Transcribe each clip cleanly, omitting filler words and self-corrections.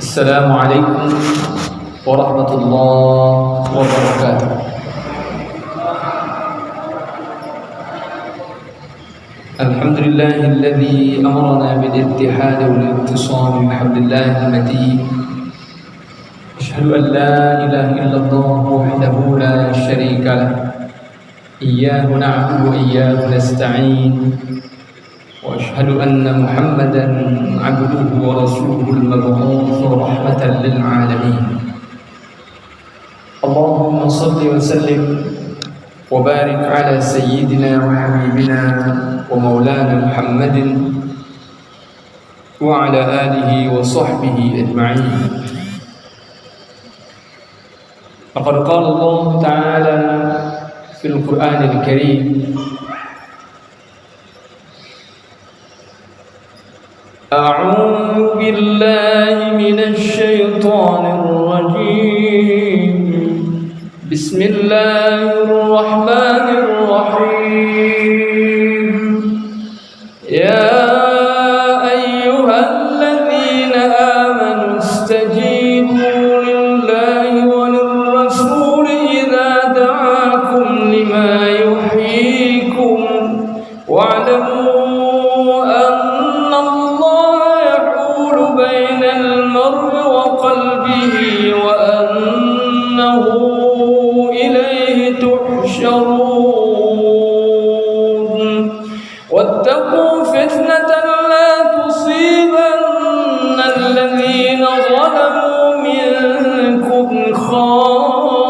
السلام عليكم ورحمة الله وبركاته. الحمد لله الذي أمرنا بالاتحاد والاتصال بحبل الله المتين. أشهد أن لا إله إلا الله وحده لا شريك له، إياه نعبد وإياه نستعين، وأشهد أن محمدا عبده ورسوله المبعوث رحمة للعالمين. اللهم صل وسلم وبارك على سيدنا وحبيبنا ومولانا محمد وعلى آله وصحبه أجمعين. فقد قال الله تعالى في القرآن الكريم: أعوذ بالله من الشيطان الرجيم. بسم الله الرحمن الرحيم. يا أيها الذين آمنوا استجيبوا لله وللرسول إذا دعاكم لما يحييكم واعلموا أن الله يحول بين المرء وقلبه وأنه إليه تحشرون. واتقوا فتنة لا تصيبن الذين ظلموا منكم خاصة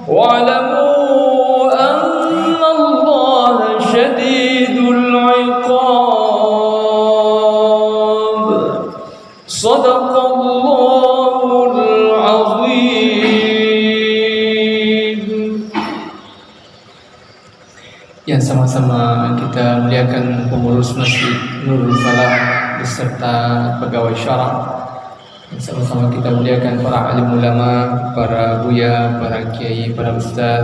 واعلموا أن الله شديد العقاب. صدق الله العظيم. Yang sama-sama kita muliakan pengurus Masjid Nurul Falah beserta pegawai syara. Yang sama-sama kita muliakan para alim ulama, para buya, para kiai, para ustaz,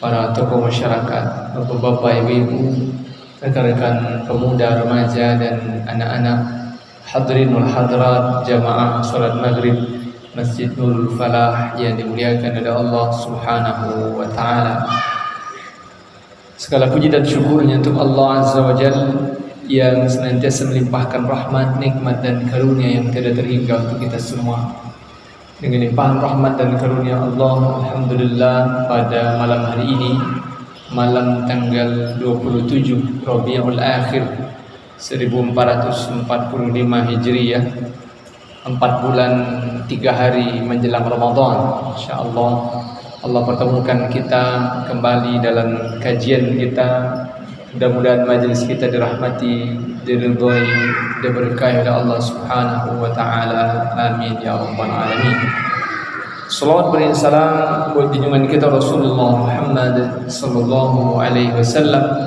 para tokoh masyarakat, bapak-bapak, ibu-ibu, rekan-rekan pemuda, remaja dan anak-anak, hadirin wal hadirat jamaah salat maghrib Masjid Nurul Falah yang dimuliakan oleh Allah Subhanahu wa taala. Segala puji dan syukurnya untuk Allah Azza wa Jalla yang senantiasa melimpahkan rahmat, nikmat dan karunia yang tiada terhingga untuk kita semua. Dengan limpahan rahmat dan karunia Allah, alhamdulillah pada malam hari ini, malam tanggal 27 Rabiul Akhir 1445 Hijriah, 4 bulan 3 hari menjelang Ramadan. InsyaAllah Allah pertemukan kita kembali dalam kajian kita. Mudah-mudahan majlis kita dirahmati, diridhai, diberkahi oleh Allah Subhanahu wa taala. Amin ya rabbal alamin. Salawat beri salam buat junjungan kita Rasulullah Muhammad sallallahu alaihi wasallam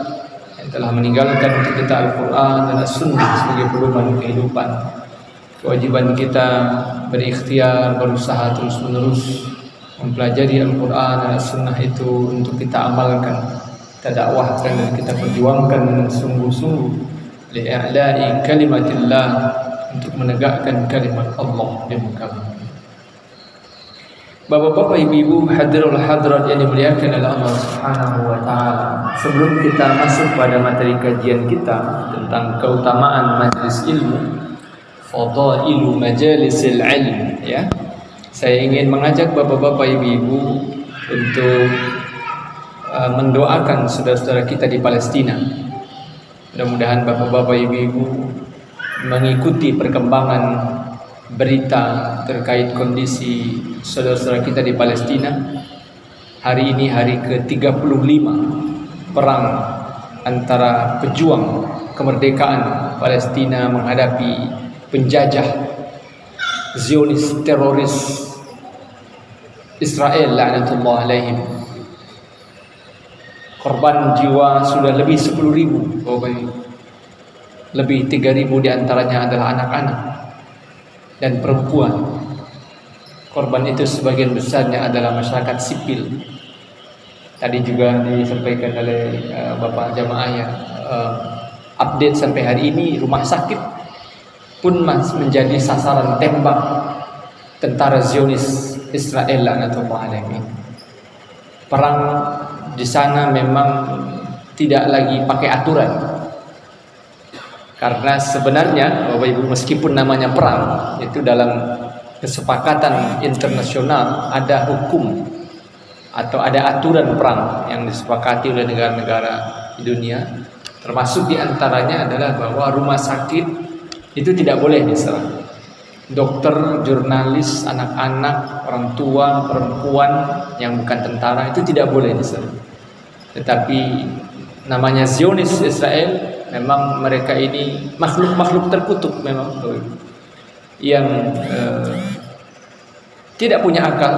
yang telah meninggalkan untuk kita Al-Qur'an dan As-Sunnah sebagai pedoman kehidupan. Kewajiban kita berikhtiar, berusaha terus-menerus mempelajari Al-Quran dan As-Sunnah itu untuk kita amalkan, kita dakwahkan dan kita perjuangkan dengan sungguh-sungguh li'i'la'i kalimatillah, untuk menegakkan kalimat Allah di muka bumi. Bapak-bapak, ibu-ibu, hadirul hadirat yang dimuliakan oleh Allah Subhanahu wa taala. Sebelum kita masuk pada materi kajian kita tentang keutamaan majelis ilmu, fadailu majalisil ilm, ya. Saya ingin mengajak bapak-bapak, ibu-ibu untuk mendoakan saudara-saudara kita di Palestina. Mudah-mudahan bapak-bapak, ibu-ibu mengikuti perkembangan berita terkait kondisi saudara-saudara kita di Palestina. Hari ini hari ke-35 perang antara pejuang kemerdekaan Palestina menghadapi penjajah Zionis teroris Israel la'natullah alaihim. Korban jiwa sudah lebih 10.000, lebih 3.000 diantaranya adalah anak-anak dan perempuan. Korban itu sebagian besarnya adalah masyarakat sipil. Tadi juga disampaikan oleh Bapak jamaah ya, update sampai hari ini rumah sakit pun menjadi sasaran tembak tentara Zionis Israel laknatullah alaihi. Perang di sana memang tidak lagi pakai aturan, karena sebenarnya Bapak Ibu, meskipun namanya perang, itu dalam kesepakatan internasional ada hukum atau ada aturan perang yang disepakati oleh negara-negara di dunia, termasuk diantaranya adalah bahwa rumah sakit itu tidak boleh diserang. Dokter, jurnalis, anak-anak, orang tua, perempuan yang bukan tentara itu tidak boleh diserang. Tetapi namanya Zionis Israel, memang mereka ini makhluk-makhluk terkutuk memang, yang tidak punya akal.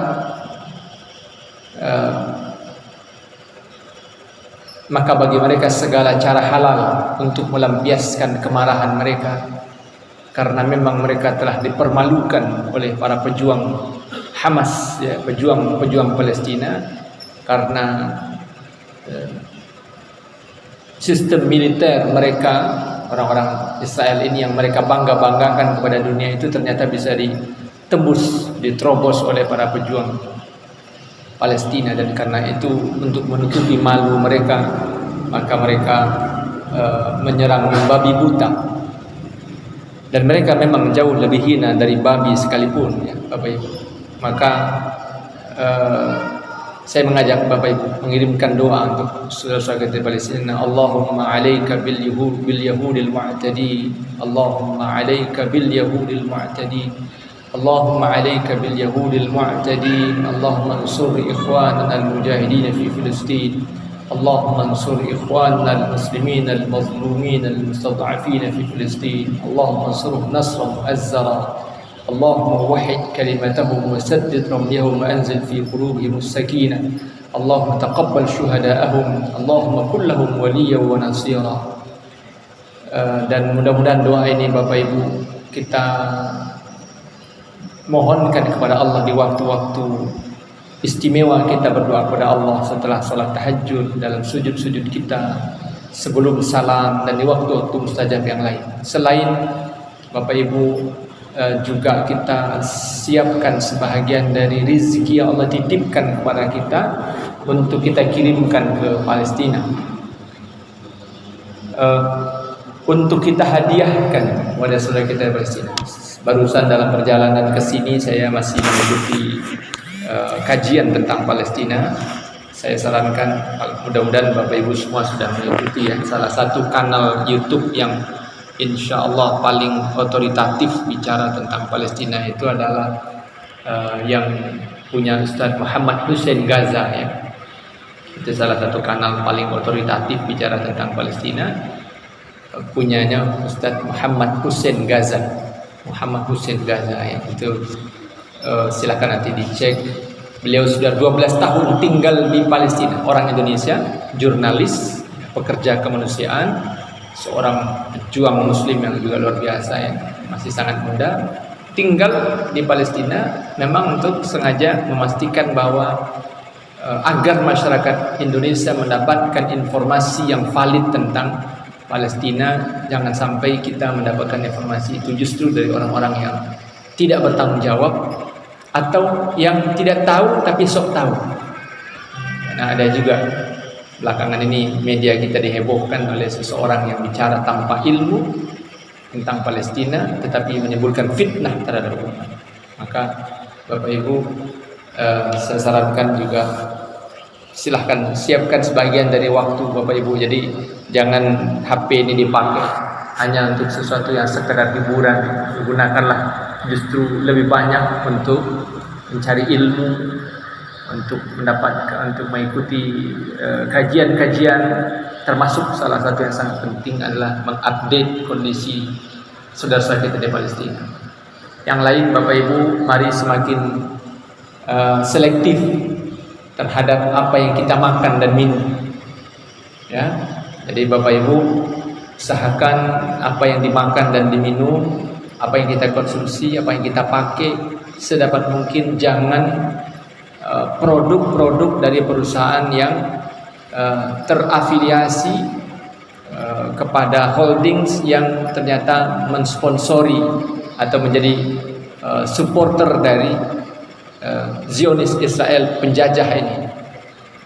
Maka bagi mereka segala cara halal untuk melampiaskan kemarahan mereka, karena memang mereka telah dipermalukan oleh para pejuang Hamas, ya, pejuang Palestina, karena sistem militer mereka, orang-orang Israel ini yang mereka bangga-banggakan kepada dunia itu ternyata bisa ditembus, diterobos oleh para pejuang Palestina. Dan karena itu, untuk menutupi malu mereka, maka mereka menyerang babi buta. Dan mereka memang jauh lebih hina dari babi sekalipun, ya Bapak Ibu. Maka saya mengajak Bapak Ibu mengirimkan doa untuk saudara-saudara kita di Palestina. Allahumma alaika bil yahudil mu'tadi, Allahumma alaika bil yahudil mu'tadi, Allahumma alaika bil yahudil mu'tadi, Allahumma ansur ikhwanana al-mujahidin fi Filistin, Allahumma ansur ikhwanana al-muslimin al-mazlumin al-mustad'afin fi Filistin, Allahumma ansurhum nasran mu'azzara, Allahumma wahid kalimatahum wa saddid ramyahum wa anzil fi qulubihim as-sakinah, Allahumma taqabbal syuhada'ahum, Allahumma kullahum waliyyan wa nasira. Dan mudah-mudahan doa ini Bapak Ibu kita mohonkan kepada Allah di waktu-waktu istimewa, kita berdoa kepada Allah setelah salat tahajud, dalam sujud-sujud kita, sebelum salam, dan di waktu-waktu mustajab yang lain. Selain Bapak Ibu, juga kita siapkan sebahagian dari rezeki yang Allah titipkan kepada kita untuk kita kirimkan ke Palestina, untuk kita hadiahkan kepada saudara kita di Palestina. Barusan dalam perjalanan ke sini saya masih mengikuti kajian tentang Palestina. Saya sarankan, mudah-mudahan Bapak Ibu semua sudah mengikuti, ya, salah satu kanal YouTube yang insya Allah paling otoritatif bicara tentang Palestina itu adalah yang punya Ustaz Muhammad Hussein Gaza, ya. Itu salah satu kanal paling otoritatif bicara tentang Palestina, punyanya Ustaz Muhammad Hussein Gaza, ya. Itu silakan nanti dicek. Beliau sudah 12 tahun tinggal di Palestina, orang Indonesia, jurnalis, pekerja kemanusiaan, seorang pejuang muslim yang juga luar biasa, ya, masih sangat muda, tinggal di Palestina memang untuk sengaja memastikan bahwa agar masyarakat Indonesia mendapatkan informasi yang valid tentang Palestina. Jangan sampai kita mendapatkan informasi itu justru dari orang-orang yang tidak bertanggung jawab atau yang tidak tahu tapi sok tahu. Nah, ada juga belakangan ini media kita dihebohkan oleh seseorang yang bicara tanpa ilmu tentang Palestina tetapi menimbulkan fitnah terhadap umat. Maka Bapak Ibu, saya sarankan juga silahkan siapkan sebagian dari waktu Bapak Ibu. Jadi jangan HP ini dipakai hanya untuk sesuatu yang sekedar hiburan. Gunakanlah justru lebih banyak untuk mencari ilmu, untuk mendapatkan, untuk mengikuti kajian-kajian, termasuk salah satu yang sangat penting adalah mengupdate kondisi saudara-saudara kita di Palestina. Yang lain Bapak Ibu, mari semakin selektif terhadap apa yang kita makan dan minum, ya. Jadi Bapak Ibu usahakan apa yang dimakan dan diminum, apa yang kita konsumsi, apa yang kita pakai, sedapat mungkin jangan produk-produk dari perusahaan yang terafiliasi kepada holdings yang ternyata mensponsori atau menjadi supporter dari Zionis Israel penjajah ini.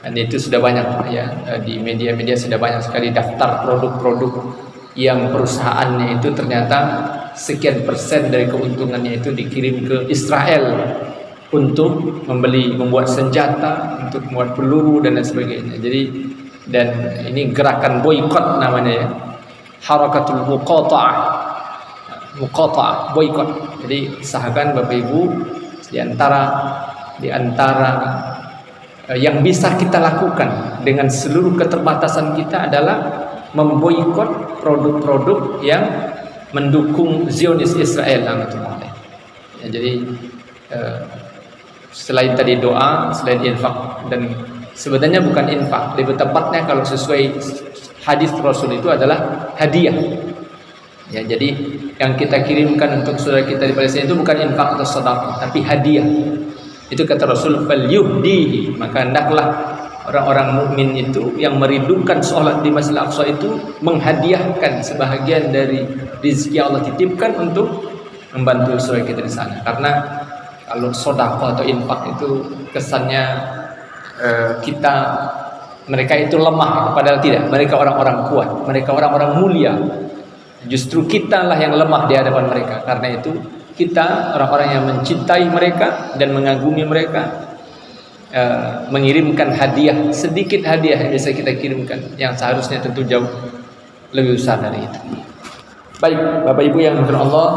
Dan itu sudah banyak ya, di media-media sudah banyak sekali daftar produk-produk yang perusahaannya itu ternyata sekian persen dari keuntungannya itu dikirim ke Israel untuk membuat senjata, untuk membuat peluru dan lain sebagainya. Jadi, dan ini gerakan boykot namanya ya, harakatul muqata'ah, boykot. Jadi usahakan Bapak Ibu di antara yang bisa kita lakukan dengan seluruh keterbatasan kita adalah memboikot produk-produk yang mendukung Zionis Israel. Ya, jadi selain tadi doa, selain infak, dan sebenarnya bukan infak, lebih tepatnya kalau sesuai hadis Rasul itu adalah hadiah. Ya, jadi yang kita kirimkan untuk saudara kita di Palestina itu bukan infak atau sedekah, tapi hadiah. Itu kata Rasul, falyuhdihi, maka hendaklah orang-orang mukmin itu yang merindukan sholat di Masjidil Aqsa itu menghadiahkan sebahagian dari rezeki Allah titipkan untuk membantu saudara kita di sana. Karena kalau sedekah atau infak itu kesannya mereka itu lemah, padahal tidak. Mereka orang-orang kuat, mereka orang-orang mulia. Justru kita lah yang lemah di hadapan mereka. Karena itu kita orang-orang yang mencintai mereka dan mengagumi mereka, mengirimkan hadiah, sedikit hadiah yang bisa kita kirimkan, yang seharusnya tentu jauh lebih besar dari itu. Baik, Bapak Ibu yang dirahmati Allah,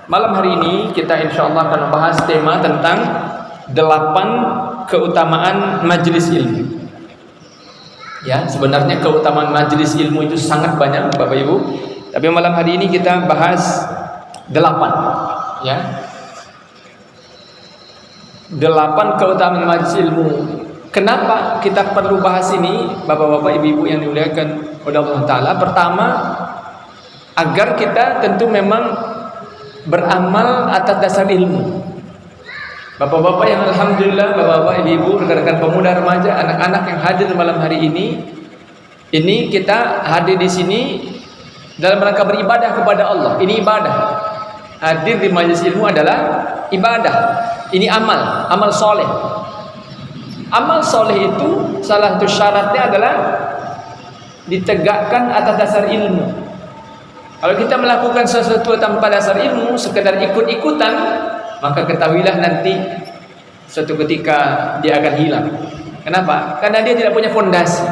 malam hari ini kita insya Allah akan membahas tema tentang 8 keutamaan majelis ilmu. Ya, sebenarnya keutamaan majelis ilmu itu sangat banyak Bapak Ibu, tapi malam hari ini kita bahas 8, ya. 8 keutamaan majelis ilmu. Kenapa kita perlu bahas ini, Bapak-bapak, Ibu-ibu yang dimuliakan oleh Allah Ta'ala? Pertama, agar kita tentu memang beramal atas dasar ilmu. Bapak-bapak yang alhamdulillah, Bapak-bapak, Ibu-ibu, rekan-rekan pemuda, remaja, anak-anak yang hadir malam hari ini kita hadir di sini dalam rangka beribadah kepada Allah. Ini ibadah. Hadir di majelis ilmu adalah ibadah. Ini amal soleh. Amal soleh itu salah satu syaratnya adalah ditegakkan atas dasar ilmu. Kalau kita melakukan sesuatu tanpa dasar ilmu, sekedar ikut-ikutan, maka ketahuilah nanti suatu ketika dia akan hilang. Kenapa? Karena dia tidak punya fondasi.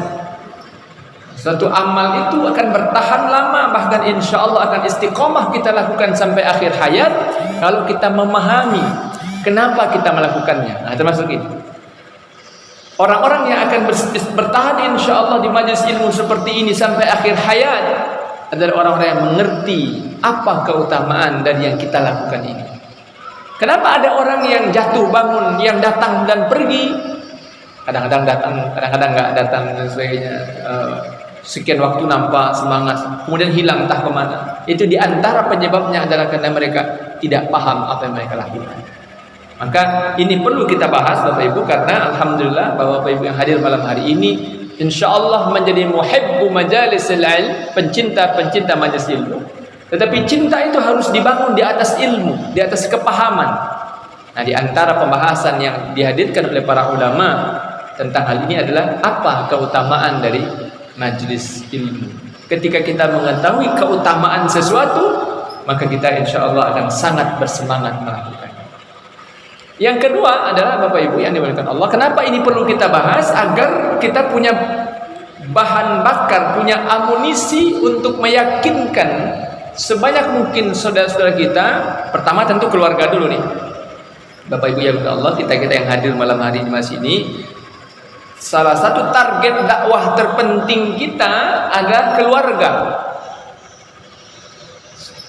Suatu amal itu akan bertahan lama, bahkan insya Allah akan istiqomah kita lakukan sampai akhir hayat kalau kita memahami kenapa kita melakukannya. Nah, termasuk ini. Orang-orang yang akan bertahan insya Allah di majelis ilmu seperti ini sampai akhir hayat adalah orang-orang yang mengerti apa keutamaan dari yang kita lakukan ini. Kenapa ada orang yang jatuh bangun, yang datang dan pergi, kadang-kadang datang, kadang-kadang nggak datang dan sebagainya. Sekian waktu nampak semangat, kemudian hilang entah kemana. Itu diantara penyebabnya adalah karena mereka tidak paham apa yang mereka lakukan. Maka ini perlu kita bahas Bapak Ibu, karena alhamdulillah Bapak Ibu yang hadir malam hari ini insya Allah menjadi muhibbu majalisil ilm, pencinta majelis ilmu. Tetapi cinta itu harus dibangun di atas ilmu, di atas kepahaman. Nah, di antara pembahasan yang dihadirkan oleh para ulama tentang hal ini adalah apa keutamaan dari majelis ilmu. Ketika kita mengetahui keutamaan sesuatu, maka kita insya Allah akan sangat bersemangat melakukannya. Yang kedua adalah Bapak Ibu yang dimuliakan Allah, kenapa ini perlu kita bahas? Agar kita punya bahan bakar, punya amunisi untuk meyakinkan sebanyak mungkin saudara-saudara kita. Pertama tentu keluarga dulu nih, Bapak Ibu yang dimuliakan Allah, kita yang hadir malam hari ini masih ini. Salah satu target dakwah terpenting kita adalah keluarga.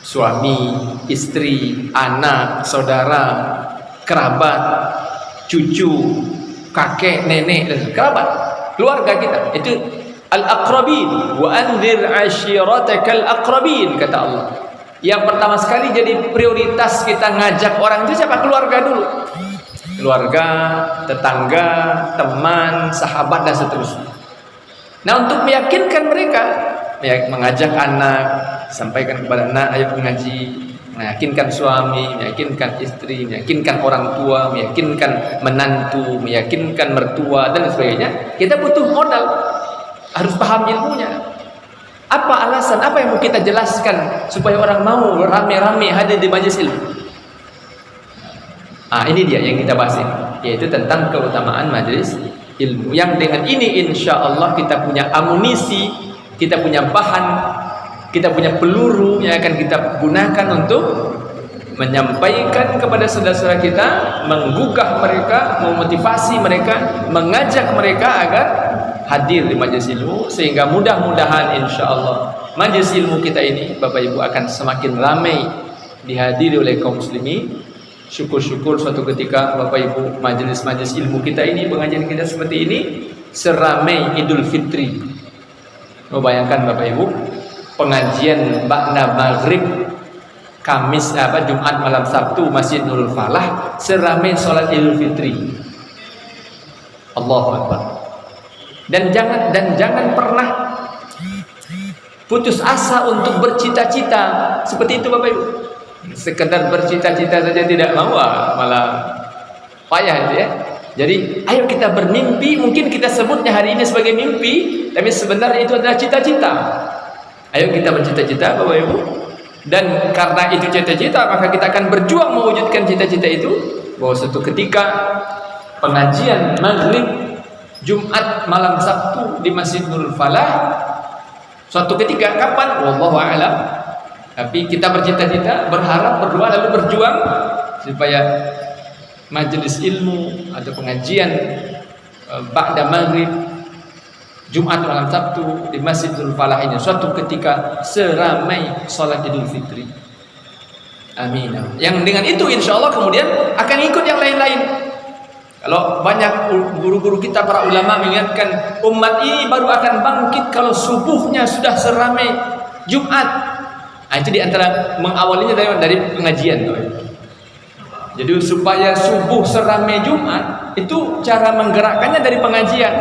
Suami, istri, anak, saudara, kerabat, cucu, kakek, nenek, dan kerabat. Keluarga kita itu al-aqrabin, wa anzir ashiratakal aqrabin, kata Allah. Yang pertama sekali jadi prioritas kita ngajak orang itu siapa? Keluarga dulu. Keluarga, tetangga, teman, sahabat, dan seterusnya. Nah, untuk meyakinkan mereka, mengajak anak, sampaikan kepada anak, ayo mengaji, meyakinkan suami, meyakinkan istri, meyakinkan orang tua, meyakinkan menantu, meyakinkan mertua dan sebagainya. Kita butuh modal, harus paham ilmunya. Apa alasan, apa yang mau kita jelaskan supaya orang mau rame-rame hadir di majelis ilmu? Ini dia yang kita bahas ini, yaitu tentang keutamaan majelis ilmu. Yang dengan ini insya Allah kita punya amunisi, kita punya bahan, kita punya peluru yang akan kita gunakan untuk menyampaikan kepada saudara-saudara kita, menggugah mereka, memotivasi mereka, mengajak mereka agar hadir di majelis ilmu, sehingga mudah-mudahan insya Allah majelis ilmu kita ini Bapak Ibu akan semakin ramai dihadiri oleh kaum muslimin. Syukur-syukur suatu ketika Bapak Ibu majelis-majelis ilmu kita ini, pengajian kita seperti ini seramai Idul Fitri. Membayangkan Bapak Ibu, pengajian ba'da maghrib Kamis Jumat malam Sabtu Masjid Nurul Falah seramai salat Idul Fitri. Allahu Akbar. Dan jangan pernah putus asa untuk bercita-cita seperti itu Bapak Ibu. Sekedar bercita-cita saja tidak mau, malah payah itu ya. Jadi ayo kita bermimpi. Mungkin kita sebutnya hari ini sebagai mimpi, tapi sebenarnya itu adalah cita-cita. Ayo kita bercita-cita Bapak Ibu. Dan karena itu cita-cita, maka kita akan berjuang mewujudkan cita-cita itu. Bahwa suatu ketika pengajian maghrib Jumat malam Sabtu di Masjid Nurul Falah, suatu ketika kapan? Wallahu a'lam. Tapi kita bercita-cita, berharap, berdoa, lalu berjuang supaya majelis ilmu atau pengajian ba'da maghrib Jumat malam Sabtu di Masjid Nurul Falah ini suatu ketika seramai salat Idul Fitri. Amin. Yang dengan itu insya Allah kemudian akan ikut yang lain-lain. Kalau banyak guru-guru kita, para ulama mengingatkan umat ini baru akan bangkit kalau subuhnya sudah seramai Jumat. Itu diantara mengawalinya dari pengajian. Jadi supaya subuh seramai Jumat, itu cara menggerakkannya dari pengajian.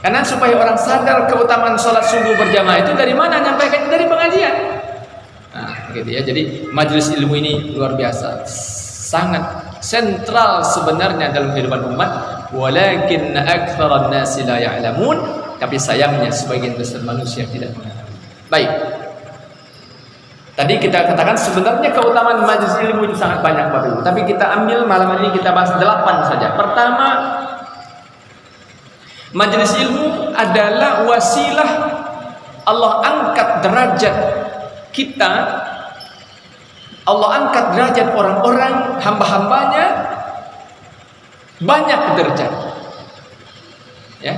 Karena supaya orang sadar keutamaan sholat subuh berjamaah itu dari mana? Nyampaikan dari pengajian. Gitu ya. Jadi majelis ilmu ini luar biasa, sangat sentral sebenarnya dalam kehidupan umat. Walakin aktsaran nasi la ya'lamun. Tapi sayangnya sebagian besar manusia tidak mengetahui. Baik. Tadi kita katakan sebenarnya keutamaan majelis ilmu itu sangat banyak Bapak Ibu. Tapi kita ambil malam ini kita bahas 8 saja. Pertama, majelis ilmu adalah wasilah Allah angkat derajat kita. Allah angkat derajat orang-orang hamba-hambanya banyak derajat. Ya.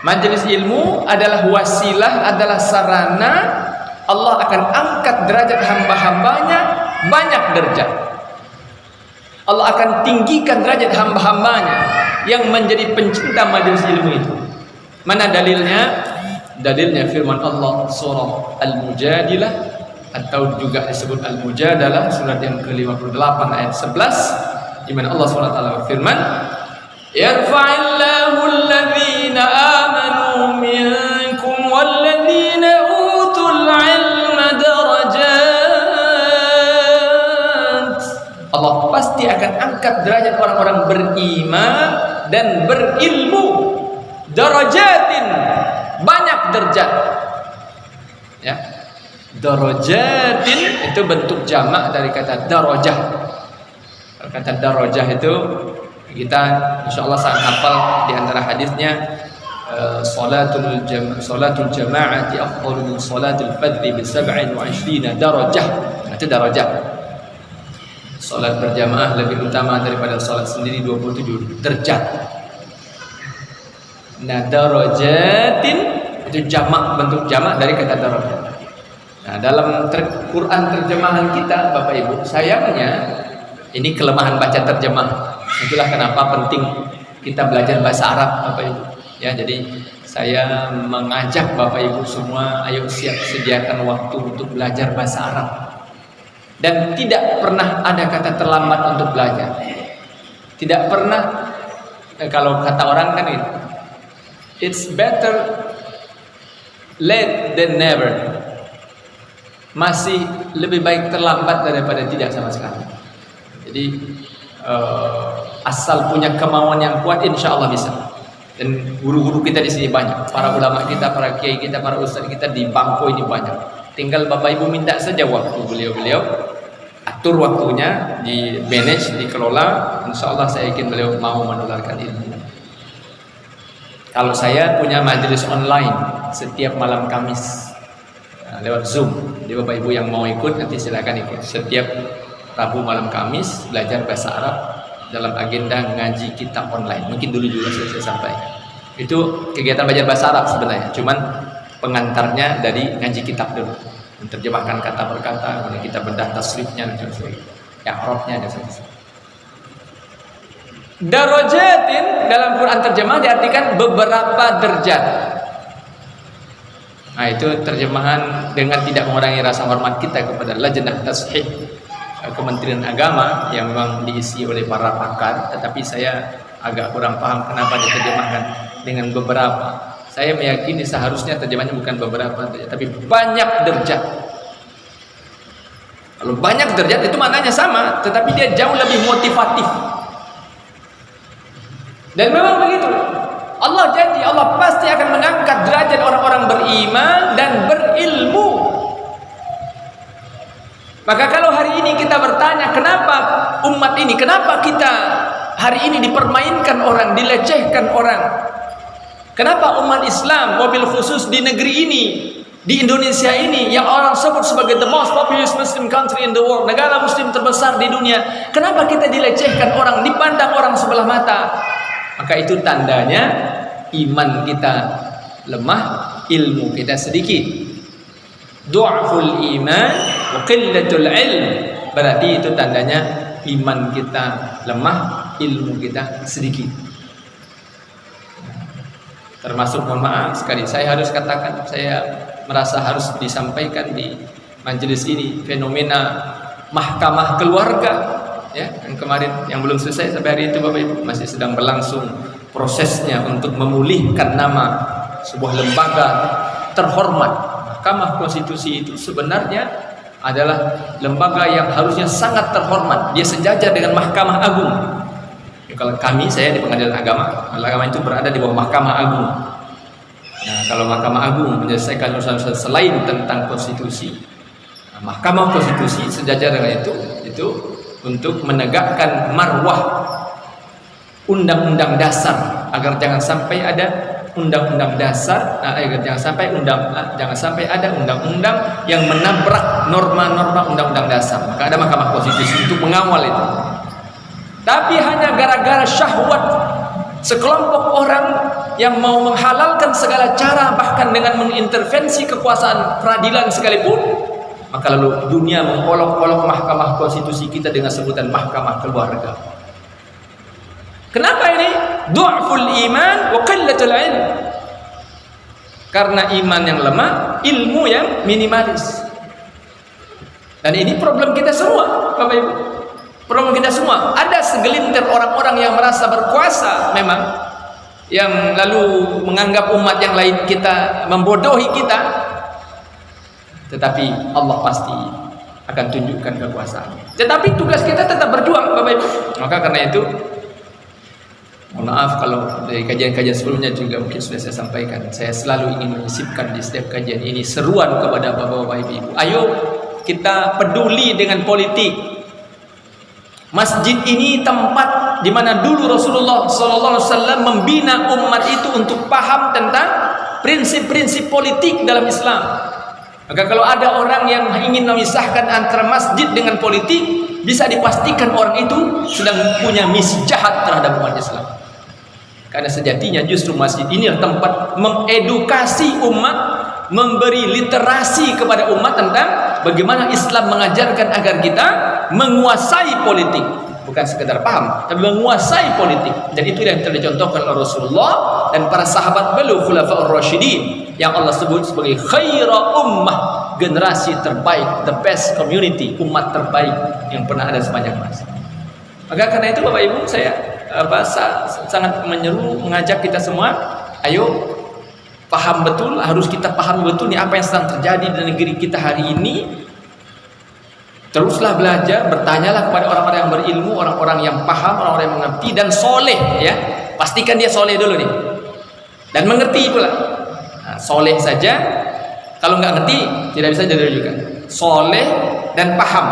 Majelis ilmu adalah wasilah, adalah sarana Allah akan angkat derajat hamba-hambanya banyak derajat. Allah akan tinggikan derajat hamba-hambanya yang menjadi pencinta majelis ilmu itu. Mana dalilnya? Dalilnya firman Allah surah Al-Mujadilah, atau juga disebut Al-Mujadalah, surat yang ke-58 ayat 11, di mana Allah SWT berfirman, "Yarfa'illahu alladhina amanu minkum walladhina utul 'ilma darajat." Allah pasti akan angkat derajat orang-orang beriman dan berilmu. Darajatin, banyak derajat. Ya. Darajatin itu bentuk jamak dari kata darajah. Kata darajah itu kita insyaallah sangat hafal di antara hadisnya, salatul jama'ati afdalu min salatil fadhi bi 27 darajah. Itu darajah. Salat berjamaah lebih utama daripada salat sendiri 27 derajat. Nah, darajatin itu jamak, bentuk jamak dari kata darajat. Nah, dalam Quran terjemahan kita Bapak Ibu, sayangnya ini kelemahan baca terjemah. Itulah kenapa penting kita belajar bahasa Arab Bapak Ibu. Ya, jadi saya mengajak Bapak Ibu semua, ayo sediakan waktu untuk belajar bahasa Arab. Dan tidak pernah ada kata terlambat untuk belajar. Tidak pernah, kalau kata orang kan itu, it's better late than never. Masih lebih baik terlambat daripada tidak sama sekali. Jadi asal punya kemauan yang kuat, insya Allah bisa. Dan guru-guru kita di sini banyak, para ulama kita, para kiai kita, para ustaz kita di bangku ini banyak. Tinggal Bapak Ibu minta saja waktu beliau-beliau, atur waktunya, di manage, dikelola. Insya Allah saya yakin beliau mau menularkan ilmu. Kalau saya punya majelis online setiap malam Kamis lewat Zoom. Jadi Bapak Ibu yang mau ikut nanti silakan ikut. Setiap Rabu malam Kamis belajar bahasa Arab dalam agenda ngaji kitab online. Mungkin dulu juga saya sampaikan. Itu kegiatan belajar bahasa Arab sebenarnya. Cuman pengantarnya dari ngaji kitab dulu. Menerjemahkan kata per kata, kemudian kita bedah tasrifnya dan sebagainya. I'rabnya dan sebagainya. Darajatin dalam Quran terjemah diartikan beberapa derajat. Nah, itu terjemahan dengan tidak mengurangi rasa hormat kita kepada Lajnah Tashih Kementerian Agama yang memang diisi oleh para pakar, tetapi saya agak kurang paham kenapa diterjemahkan dengan beberapa. Saya meyakini seharusnya terjemahnya bukan beberapa derajat, tapi banyak derajat. Kalau banyak derajat itu maknanya sama, tetapi dia jauh lebih motivatif. Dan memang begitu. Allah janji, Allah pasti akan mengangkat derajat orang-orang beriman dan berilmu. Maka kalau hari ini kita bertanya, kenapa umat ini, kenapa kita hari ini dipermainkan orang, dilecehkan orang? Kenapa umat Islam, mobil khusus di negeri ini, di Indonesia ini, yang orang sebut sebagai the most populous Muslim country in the world, negara Muslim terbesar di dunia, kenapa kita dilecehkan orang, dipandang orang sebelah mata? Maka itu tandanya iman kita lemah, ilmu kita sedikit. Du'aful iman wa qillatul ilm, berarti itu tandanya iman kita lemah, ilmu kita sedikit. Termasuk, mohon maaf sekali saya harus katakan, saya merasa harus disampaikan di majelis ini, fenomena mahkamah keluarga ya, yang kemarin yang belum selesai sampai hari itu Bapak Ibu, masih sedang berlangsung prosesnya untuk memulihkan nama sebuah lembaga terhormat. Mahkamah Konstitusi itu sebenarnya adalah lembaga yang harusnya sangat terhormat. Dia sejajar dengan Mahkamah Agung. Ya, kalau kami, saya di Pengadilan Agama itu berada di bawah Mahkamah Agung. Nah, kalau Mahkamah Agung menyelesaikan urusan selain tentang konstitusi, nah, Mahkamah Konstitusi sejajar dengan itu untuk menegakkan marwah undang-undang dasar, agar jangan sampai ada undang-undang dasar, agar jangan sampai ada undang-undang yang menabrak norma-norma undang-undang dasar. Maka ada Mahkamah Konstitusi untuk mengawal itu. Tapi hanya gara-gara syahwat sekelompok orang yang mau menghalalkan segala cara, bahkan dengan mengintervensi kekuasaan peradilan sekalipun, maka lalu dunia mengolok-olok Mahkamah Konstitusi kita dengan sebutan Mahkamah Keluarga. Kenapa ini? Du'ful iman wa qillatul ilm. Karena iman yang lemah, ilmu yang minimalis. Dan ini problem kita semua, Bapak Ibu. Problem kita semua. Ada segelintir orang-orang yang merasa berkuasa memang, yang lalu menganggap umat yang lain kita membodohi kita. Tetapi Allah pasti akan tunjukkan kekuasaannya. Tetapi tugas kita tetap berjuang, Bapak Ibu. Maka karena itu, mohon maaf kalau dari kajian-kajian sebelumnya juga mungkin sudah saya sampaikan, saya selalu ingin menyisipkan di setiap kajian ini seruan kepada Bapak-Bapak Ibu. Ayo kita peduli dengan politik. Masjid ini tempat di mana dulu Rasulullah SAW membina umat itu untuk paham tentang prinsip-prinsip politik dalam Islam. Maka kalau ada orang yang ingin memisahkan antara masjid dengan politik, bisa dipastikan orang itu sedang punya misi jahat terhadap umat Islam. Karena sejatinya justru masjid ini adalah tempat mengedukasi umat, memberi literasi kepada umat tentang bagaimana Islam mengajarkan agar kita menguasai politik, bukan sekedar paham, tapi menguasai politik. Dan itu yang telah dicontohkan oleh Rasulullah dan para sahabat beliau khulafaur rasyidin, yang Allah sebut sebagai khaira ummah, generasi terbaik, the best community, umat terbaik yang pernah ada sepanjang masa. Maka karena itu Bapak Ibu, saya sangat menyeru, mengajak kita semua, ayo paham betul, harus kita paham betul nih apa yang sedang terjadi di negeri kita hari ini. Teruslah belajar, bertanyalah kepada orang-orang yang berilmu, orang-orang yang paham, orang-orang yang mengerti dan soleh, ya. Pastikan dia soleh dulu nih, dan mengerti pula. Nah, soleh saja, kalau nggak ngerti tidak bisa jadi juga. Soleh dan paham.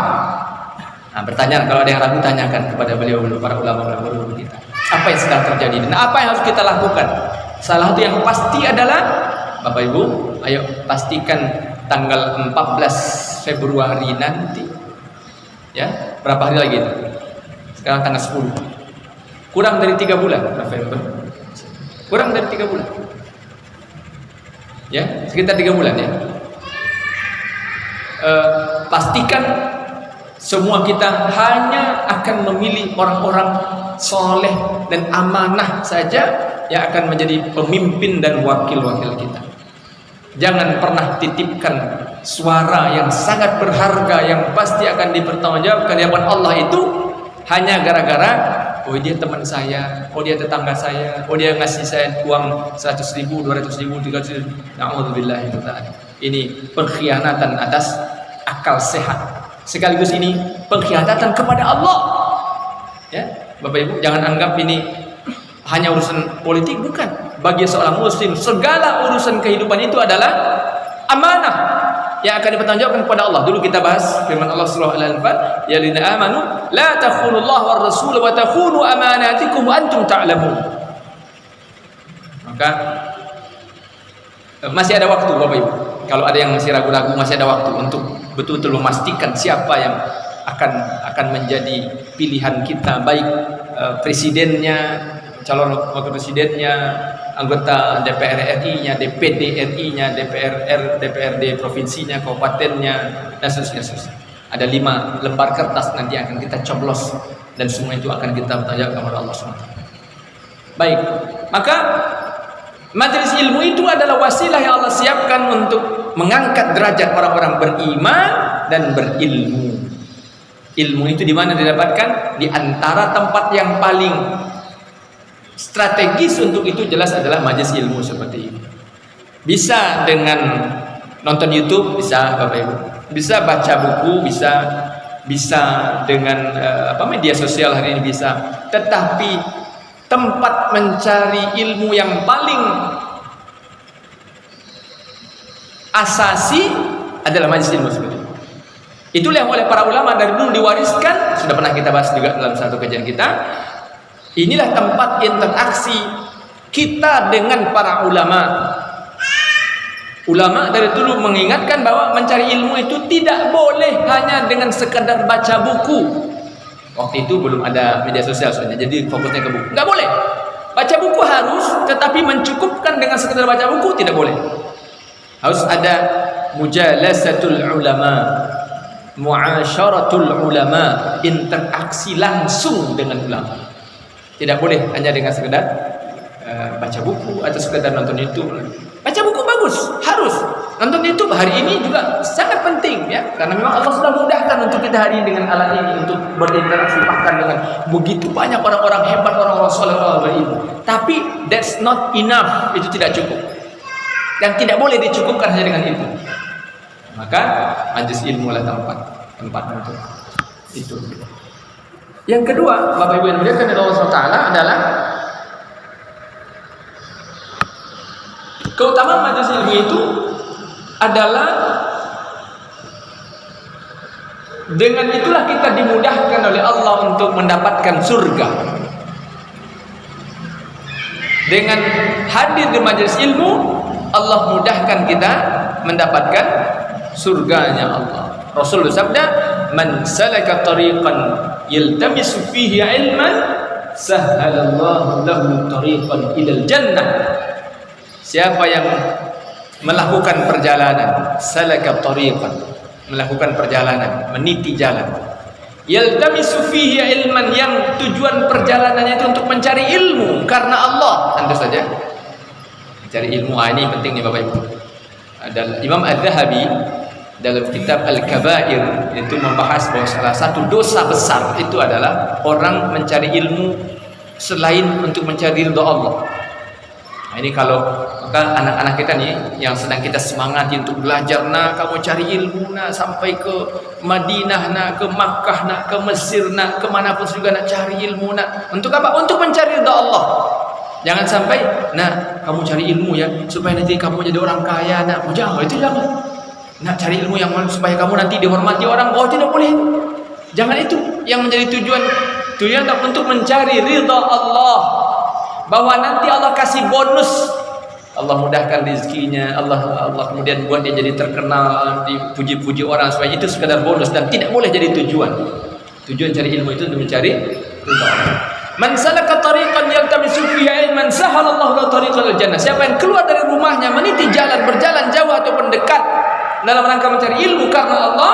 Nah, bertanya, kalau ada yang ragu tanyakan kepada beliau, para ulama kita. Apa yang sedang terjadi dan apa yang harus kita lakukan? Salah satu yang pasti adalah, Bapak Ibu, ayo pastikan tanggal 14 Februari nanti. Ya, berapa hari lagi? Sekarang tanggal 10. Kurang dari 3 bulan November. Kurang dari 3 bulan. Ya, sekitar 3 bulan ya. Pastikan semua kita hanya akan memilih orang-orang soleh dan amanah saja yang akan menjadi pemimpin dan wakil-wakil kita. Jangan pernah titipkan suara yang sangat berharga yang pasti akan dipertanggungjawabkan di hadapan Allah itu hanya gara-gara oh dia teman saya, oh dia tetangga saya, oh dia ngasih saya uang 100.000, 200.000, 300.000. Na'udzubillah. Ini pengkhianatan atas akal sehat. Sekaligus ini pengkhianatan kepada Allah. Ya, Bapak Ibu, jangan anggap ini hanya urusan politik, bukan. Bagi seorang muslim, segala urusan kehidupan itu adalah amanah yang akan dipertanggungjawabkan kepada Allah. Dulu kita bahas firman Allah surah Al-Anfal, ya ladzina amanu la takhunullah war rasul wa takhunu amanatikum wa antum ta'lamun. Maka masih ada waktu Bapak Ibu. Kalau ada yang masih ragu-ragu, masih ada waktu untuk betul-betul memastikan siapa yang akan menjadi pilihan kita, baik presidennya, calon wakil presidennya, anggota DPR RI-nya, DPD RI-nya, DPRD provinsinya, kabupatennya, dan seterusnya. Ada 5 lembar kertas nanti akan kita coblos dan semua itu akan kita bertanya kepada Allah SWT. Baik, maka majelis ilmu itu adalah wasilah yang Allah siapkan untuk mengangkat derajat orang-orang beriman dan berilmu. Ilmu itu di mana didapatkan? Di antara tempat yang paling strategis untuk itu jelas adalah majelis ilmu seperti ini. Bisa dengan nonton YouTube, bisa Bapak Ibu. Bisa baca buku, bisa dengan media sosial hari ini bisa. Tetapi tempat mencari ilmu yang paling asasi adalah majelis ilmu seperti ini. Itulah yang oleh para ulama dari dulu diwariskan, sudah pernah kita bahas juga dalam satu kajian kita. Inilah tempat interaksi kita dengan para ulama. Ulama dari dulu mengingatkan bahwa mencari ilmu itu tidak boleh hanya dengan sekadar baca buku. Waktu itu belum ada media sosial sebenarnya, jadi fokusnya ke buku. Nggak boleh. Baca buku harus, tetapi mencukupkan dengan sekadar baca buku tidak boleh. Harus ada mujalasatul ulama, muasyaratul ulama, interaksi langsung dengan ulama. Tidak boleh hanya dengan sekedar baca buku atau sekedar nonton YouTube. Baca buku bagus, harus. Nonton YouTube hari ini juga sangat penting ya, karena memang Allah sudah mudahkan untuk kita hari ini dengan alat ini untuk berinteraksi bahkan dengan begitu banyak orang-orang hebat, orang-orang soleh, orang berilmu. Tapi that's not enough, itu tidak cukup. Dan tidak boleh dicukupkan hanya dengan ilmu. Maka majelis ilmu adalah tempat untuk itu. Yang kedua, Bapak Ibu yang dimuliakan oleh Allah SWT adalah keutamaan majelis ilmu itu adalah dengan itulah kita dimudahkan oleh Allah untuk mendapatkan surga. Dengan hadir di majelis ilmu, Allah mudahkan kita mendapatkan surganya Allah. Rasul bersabda, "Man salaka tariqan yaltamisu fihi ilman, sahhalallahu lahu tariqan ilal jannah." Siapa yang melakukan perjalanan, salaka tariqan, melakukan perjalanan, meniti jalan, yaltamisu fihi ilman, yang tujuan perjalanannya itu untuk mencari ilmu karena Allah, tentu saja mencari ilmu. Ini penting nih Bapak Ibu. Dan Imam Adz-Dzahabi dalam kitab Al-Kabair itu membahas bahwa salah satu dosa besar itu adalah orang mencari ilmu selain untuk mencari ridha Allah. Nah, ini kalau maka anak-anak kita nih yang sedang kita semangati untuk belajar, nah kamu cari ilmu, nah sampai ke Madinah, nah ke Makkah, nah ke Mesir, nah kemanapun juga nak cari ilmu, nah untuk apa? Untuk mencari ridha Allah. Jangan sampai, nah kamu cari ilmu ya supaya nanti kamu jadi orang kaya, nah jangan, itu jangan. Nah cari ilmu yang supaya kamu nanti dihormati orang, oh tidak boleh. Jangan itu yang menjadi tujuan untuk mencari ridha Allah. Bahwa nanti Allah kasih bonus, Allah mudahkan rezekinya, Allah kemudian buat dia jadi terkenal, dipuji-puji orang, supaya itu sekadar bonus dan tidak boleh jadi tujuan. Tujuan cari ilmu itu untuk mencari ridha Allah. Man salaka tariqan yaltamisu fihi ilman sahalallahu lahu tariqal jannah. Siapa yang keluar dari rumahnya meniti jalan, berjalan jauh ataupun dekat dalam rangka mencari ilmu karena Allah,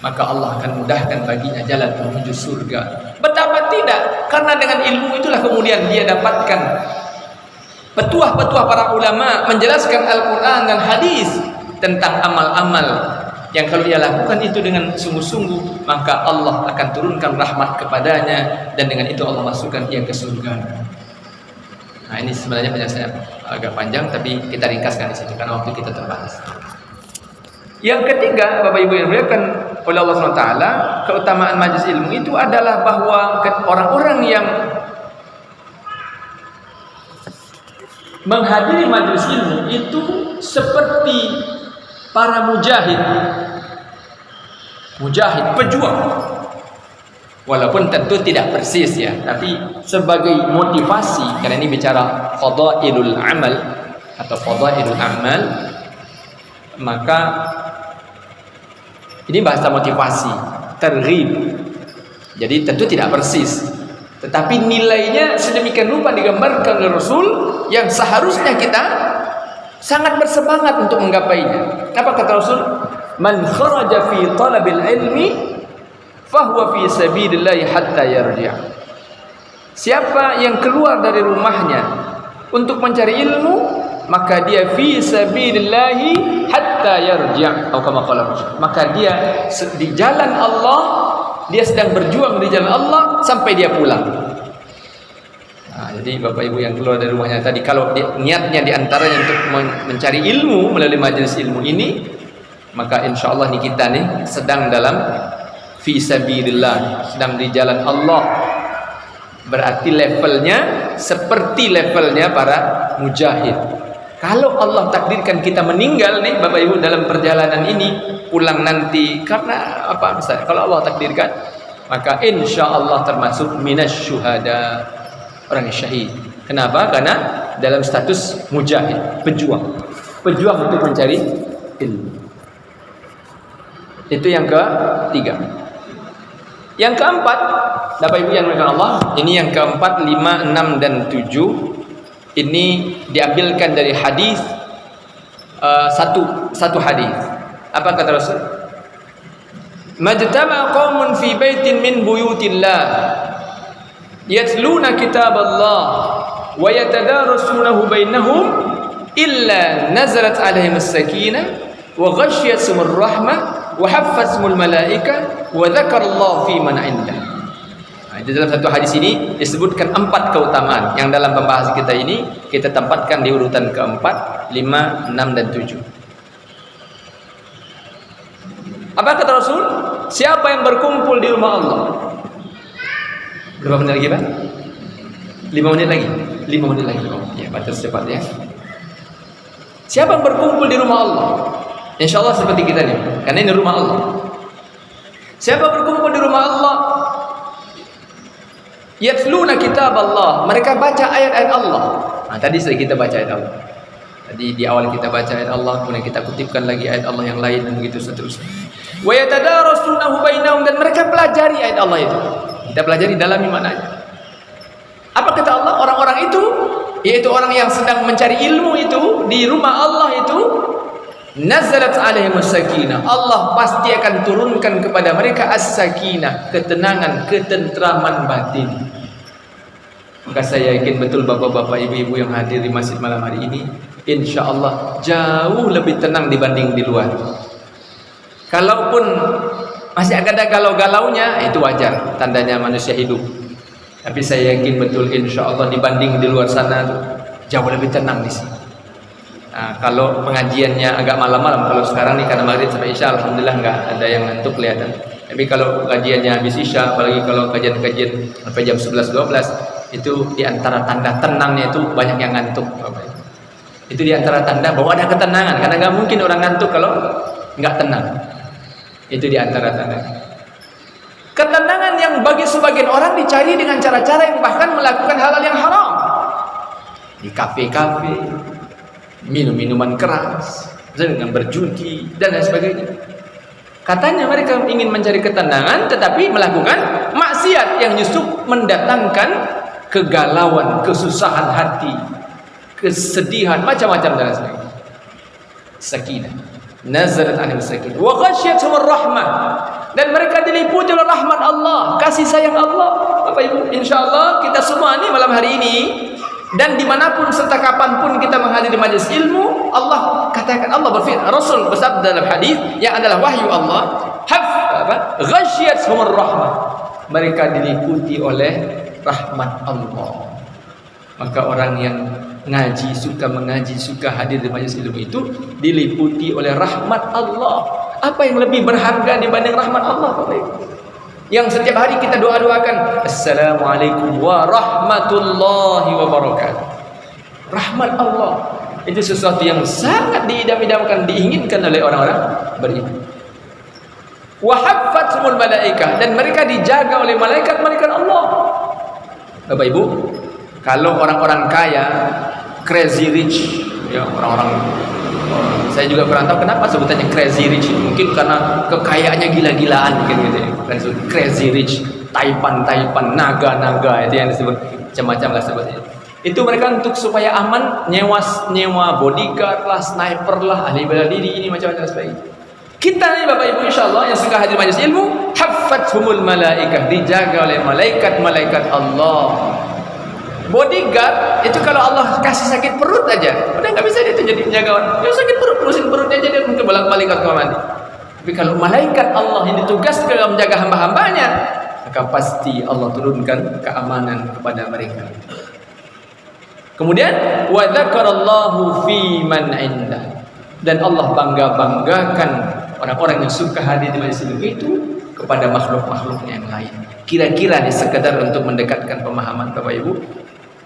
maka Allah akan mudahkan baginya jalan menuju surga. Betapa tidak, karena dengan ilmu itulah kemudian dia dapatkan petuah-petuah para ulama menjelaskan Al-Quran dan hadis tentang amal-amal yang kalau dia lakukan itu dengan sungguh-sungguh, maka Allah akan turunkan rahmat kepadanya dan dengan itu Allah masukkan dia ke surga. Nah, ini sebenarnya penjelasannya agak panjang, tapi kita ringkaskan di situ karena waktu kita terbatas. Yang ketiga, Bapak Ibu yang dimuliakan oleh Allah SWT, keutamaan majelis ilmu itu adalah bahwa orang-orang yang menghadiri majelis ilmu itu seperti para mujahid, pejuang. Walaupun tentu tidak persis ya, tapi sebagai motivasi, karena ini bicara fadailul amal atau fadailul amal, maka ini bahasa motivasi, terghib. Jadi tentu tidak persis, tetapi nilainya sedemikian rupa digambarkan oleh Rasul yang seharusnya kita sangat bersemangat untuk menggapainya. Apa kata Rasul? Man kharaja fi talabil ilmi fahuwa fi sabilillah hatta yarji'. Siapa yang keluar dari rumahnya untuk mencari ilmu, maka dia fi sabilillah hatta yarji'. Atau kama qala Rasul, maka dia di jalan Allah, dia sedang berjuang di jalan Allah sampai dia pulang. Nah, jadi Bapak Ibu yang keluar dari rumahnya tadi, kalau niatnya diantaranya untuk mencari ilmu melalui majelis ilmu ini, maka insya Allah nih kita nih sedang dalam fi sabilillah, sedang di jalan Allah. Berarti levelnya seperti levelnya para mujahid. Kalau Allah takdirkan kita meninggal nih Bapak Ibu dalam perjalanan ini, pulang nanti karena apa misalnya, kalau Allah takdirkan, maka insya Allah termasuk minasyuhada, orang yang syahid. Kenapa? Karena dalam status mujahid, pejuang untuk mencari ilmu. Itu yang ketiga. Yang keempat, Bapak Ibu yang dimuliakan Allah, ini yang keempat, 5, 6 dan 7. Ini diambilkan dari hadis, satu hadis. Apa kata Rasul? Majtama qaumun fi baitin min buyutillah yatluna kitaballah wa yatadarasunahu bainahum illa nazalat alaihim as-sakinah wa ghasyiyatuhumur rahmah wa haffazhumul malaika wa dzakarallahu fi man indah. Di dalam satu hadis ini disebutkan 4 keutamaan yang dalam pembahasan kita ini kita tempatkan di urutan keempat, 5, 6 dan 7. Apa kata Rasul? Siapa yang berkumpul di rumah Allah? Berapa menit lagi Pak? 5 menit lagi? 5 menit lagi. Ya, baca secepat ya. Siapa yang berkumpul di rumah Allah? Insya Allah seperti kita nih, karena ini rumah Allah. Siapa berkumpul di rumah Allah? Yatluna kitab Allah, mereka baca ayat-ayat Allah. Nah, tadi sudah kita baca ayat Allah. Tadi di awal kita baca ayat Allah, kemudian kita kutipkan lagi ayat Allah yang lain dan begitu seterusnya. Wa yatadarasunahu bainahum, dan mereka pelajari ayat Allah itu. Kita pelajari dalami maknanya. Apa kata Allah? Orang-orang itu, yaitu orang yang sedang mencari ilmu itu di rumah Allah itu, nazalat alaihimus sakinah, Allah pasti akan turunkan kepada mereka as-sakinah, ketenangan, ketentraman batin. Maka saya yakin betul bapak-bapak, ibu-ibu yang hadir di masjid malam hari ini, insya Allah jauh lebih tenang dibanding di luar. Kalaupun masih ada galau-galaunya, itu wajar, tandanya manusia hidup. Tapi saya yakin betul insya Allah dibanding di luar sana jauh lebih tenang di sini. Nah, kalau pengajiannya agak malam-malam, kalau sekarang nih karena maghrib sampai isya, alhamdulillah nggak ada yang ngantuk kelihatan. Tapi kalau kajiannya habis isya, apalagi kalau kajian-kajian sampai jam 11-12, itu diantara tanda tenangnya itu banyak yang ngantuk. Itu diantara tanda bahwa ada ketenangan, karena nggak mungkin orang ngantuk kalau nggak tenang. Itu diantara tanda. Ketenangan yang bagi sebagian orang dicari dengan cara-cara yang bahkan melakukan hal-hal yang haram. Di kafe-kafe, minum minuman keras, dengan berjudi dan lain sebagainya. Katanya mereka ingin mencari ketenangan, tetapi melakukan maksiat yang justru mendatangkan kegalauan, kesusahan hati, kesedihan, macam-macam dan lain sebagainya. Sakinah, nazalat alaihim sakinah, wa ghasyiyatuhumur rahmah, dan mereka diliputi oleh rahmat Allah, kasih sayang Allah. Bapak Ibu, insyaallah kita semua ini malam hari ini dan dimanapun serta kapanpun kita menghadiri majelis ilmu, Allah katakan, Allah berfirman, Rasul bersabda dalam hadis yang adalah wahyu Allah, ghasyiyatuhumur rahmah, mereka diliputi oleh rahmat Allah. Maka orang yang ngaji, suka mengaji, suka hadir di majelis ilmu itu diliputi oleh rahmat Allah. Apa yang lebih berharga dibanding rahmat Allah, Bapak Ibu? Yang setiap hari kita doa-doakan, Assalamualaikum warahmatullahi wabarakatuh. Rahmat Allah itu sesuatu yang sangat diidam-idamkan, diinginkan oleh orang-orang beriman. Wa haffathumul malaikah, dan mereka dijaga oleh malaikat-malaikat Allah. Bapak Ibu, kalau orang-orang kaya, crazy rich, ya orang-orang, saya juga kurang tahu kenapa sebutannya crazy rich. Mungkin karena kekayaannya gila-gilaan mungkin gitu ya. Kan crazy rich, taipan, naga-naga, itu yang disebut macam-macam lah sebutnya. Itu mereka untuk supaya aman nyewa bodyguard lah, sniper lah, ahli bela diri, ini macam-macam sebagainya. Kita nih Bapak Ibu insyaallah yang suka hadir majelis ilmu, haffathumul malaikah, dijaga oleh malaikat-malaikat Allah. Bodyguard itu kalau Allah kasih sakit perut aja, udah nggak bisa dia itu jadi penjaga orang. Dia sakit perut, terusin perutnya aja, dia mungkin bolak-balik ke kamar mandi. Tapi kalau malaikat Allah yang ditugaskan menjaga hamba-hambanya, maka pasti Allah turunkan keamanan kepada mereka. Kemudian wa dzakarallahu fi man indah, dan Allah bangga-banggakan orang-orang yang suka hadir di majelis ilmu itu kepada makhluk-makhluknya yang lain. Kira-kira ini sekedar untuk mendekatkan pemahaman Bapak Ibu.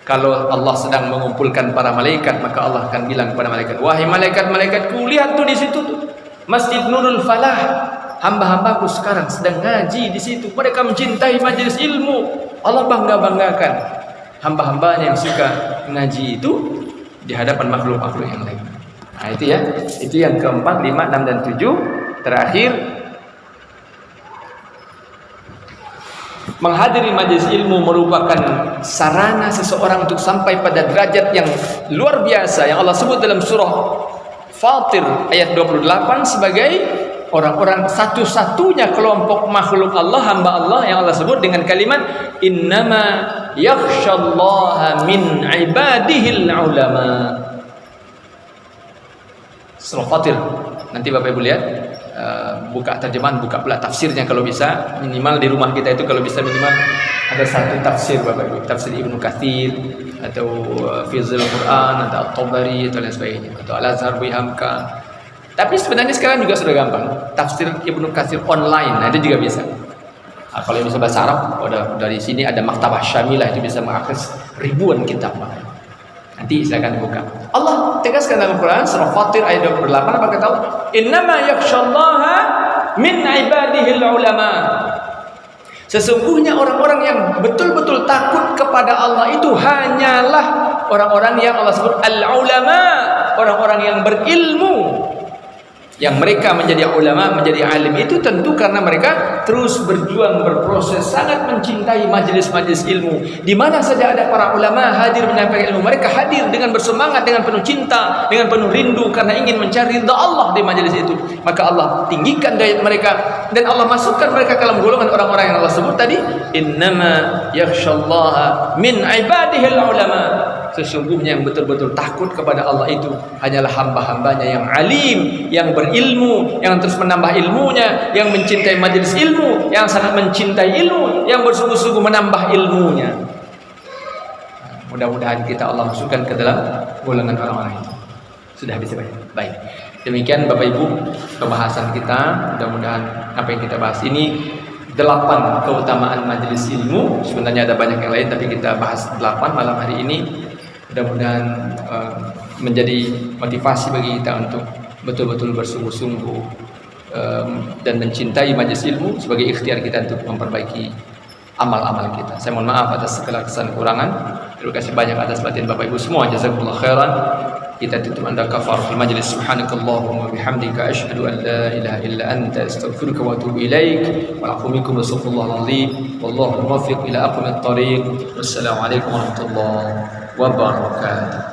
Kalau Allah sedang mengumpulkan para malaikat, maka Allah akan bilang kepada malaikat, wahai malaikat-malaikatku, lihat tuh di situ tuh, Masjid Nurul Falah, hamba-hambaku sekarang sedang ngaji di situ. Mereka mencintai majelis ilmu. Allah bangga-banggakan hamba-hambanya yang suka ngaji itu di hadapan makhluk-makhluk yang lain. Nah itu ya, itu yang keempat, 5, 6 dan 7. Terakhir, menghadiri majelis ilmu merupakan sarana seseorang untuk sampai pada derajat yang luar biasa yang Allah sebut dalam surah Fatir ayat 28 sebagai orang-orang satu-satunya kelompok makhluk Allah, hamba Allah yang Allah sebut dengan kalimat innama yakhshallaha min ibadihil ulama. Surah Fatir, nanti Bapak Ibu lihat, buka terjemahan, buka pula tafsirnya kalau bisa. Minimal di rumah kita itu kalau bisa minimal ada satu tafsir Bapak Ibu, tafsir Ibnu Katsir atau Fizul Quran atau At-Tabari atau lain sebagainya, atau Al-Azhar Bihamka. Tapi sebenarnya sekarang juga sudah gampang, tafsir Ibnu Katsir online, nah itu juga bisa. Nah, kalau yang bisa bahasa Arab, dari sini ada Maktabah Syamilah, itu bisa mengakses ribuan kitab. Nanti silakan buka. Allah tegaskan dalam Quran surah Fatir ayat 28, apa kata Allah? Innama yakhshallaha min ibadihil ulama. Sesungguhnya orang-orang yang betul-betul takut kepada Allah itu hanyalah orang-orang yang Allah sebut al-ulama, orang-orang yang berilmu. Yang mereka menjadi ulama, menjadi alim itu tentu karena mereka terus berjuang, berproses, sangat mencintai majelis-majelis ilmu. Di mana saja ada para ulama hadir menyampaikan ilmu, mereka hadir dengan bersemangat, dengan penuh cinta, dengan penuh rindu karena ingin mencari ridha Allah di majelis itu. Maka Allah tinggikan derajat mereka dan Allah masukkan mereka ke dalam golongan orang-orang yang Allah sebut tadi, innama yakhshallaha min ibadihil ulama. Sesungguhnya yang betul-betul takut kepada Allah itu hanyalah hamba-hambanya yang alim, yang berilmu, yang terus menambah ilmunya, yang mencintai majelis ilmu, yang sangat mencintai ilmu, yang bersungguh-sungguh menambah ilmunya. Mudah-mudahan kita Allah masukkan ke dalam golongan orang-orang itu. Sudah habis ya? Baik. Demikian Bapak Ibu pembahasan kita. Mudah-mudahan apa yang kita bahas ini 8 keutamaan majelis ilmu. Sebenarnya ada banyak yang lain tapi kita bahas 8 malam hari ini. Mudah-mudahan menjadi motivasi bagi kita untuk betul-betul bersungguh-sungguh dan mencintai majelis ilmu sebagai ikhtiar kita untuk memperbaiki amal-amal kita. Saya mohon maaf atas segala kesalahan kurangan. Terima kasih banyak atas perhatian Bapak Ibu semua. Jazakumullah khairan. Kita tutup anda kafaratul majlis. Subhanakallahumma bihamdika asyhadu an la ilaha illa anta astaghfiruka wa atubu ilaik. Wa aqulu minkum rasulullah alazim. Wallahu muwaffiq ila aqwamit thariq. Wassalamu alaikum warahmatullahi wabarakatuh.